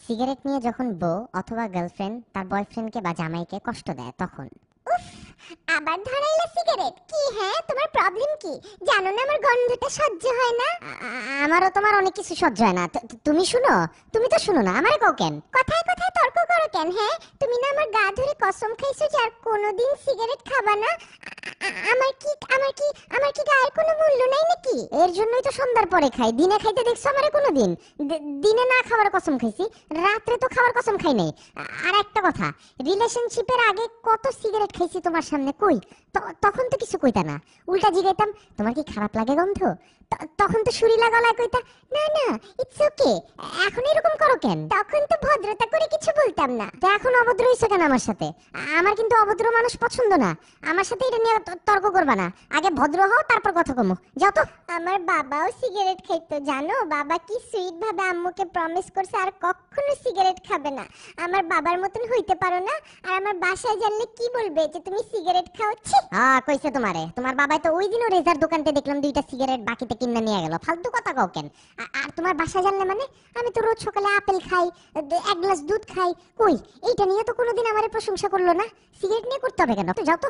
Cigarette নিয়ে যখন বউ অথবা গার্লফ্রেন্ড তার বয়ফ্রেন্ডকে বা জামাইকে কষ্ট দেয় তখন। উফ, আবার ধরাইলা সিগারেট? কি হ্যাঁ, তোমার প্রবলেম কি? জানো না আমার গন্ধটা সহ্য হয় না। আমারও তোমার অনেক কিছু সহ্য হয় না। তুমি শুনো, তুমি তো শুনো না, আমারে কও কেন? কথায় কথায় তর্ক করো কেন? হ্যাঁ, তুমি না আমার গা ধরে কসম খাইছো যে আর কোনোদিন সিগারেট খাবা না। আমার কি গায়ের কোনো মূল্য নাই নাকি? এর জন্যই তো সন্ধ্যার পরে খাই, দিনে খাইতে দেখছো আমারে কোনোদিন? দিনে না খাওয়ার কসম খাইছি, রাত্রে তো খাওয়ার কসম খাই নাই। আর একটা কথা, রিলেশনশিপের আগে কত সিগারেট খাইছি তোমার সামনে, কই তখন তো কিছু কইতা না, উল্টা জিগাইতাম তোমার কি খারাপ লাগে গন্ধ? তখন তো সুরিলা গলায় কইতা না না, ইটস ওকে। এখন এরকম করো কেন? তখন তো ভদ্রতা করে কিছু বলতাম না। তো এখন অভদ্র হইছো কেন আমার সাথে? আমার কিন্তু অভদ্র মানুষ পছন্দ না, আমার সাথে এটা নিয়ে তর্ক করবা না। আগে ভদ্র হও, তারপর কথা কমো, যাও তো। আমার বাবাও সিগারেট খাইতো জানো। বাবা কি সুইট ভাবে আম্মুকে প্রমিস করছে আর কখনো সিগারেট খাবে না। আমার বাবার মতন হইতে পারো না। আর আমার বাসায় জানলে কি বলবে যে তুমি সিগারেট খাওয়াচ্ছি। কইছে তোমারে? তোমার বাবাই তো ওই দিনও রেজার দোকানতে দেখলাম দুইটা সিগারেট বাকিতে কিনে নিয়ে গেল। ফালতু কথা কও কেন? আর তোমার বাসা জানলে মানে? আমি তো রোজ সকালে আপেল খাই, এক গ্লাস দুধ খাই, কই এইটা নিয়ে তো কোনোদিন আমারে প্রশংসা করলো না। সিগারেট নিয়ে করতে হবে কেন? তো যাও তো।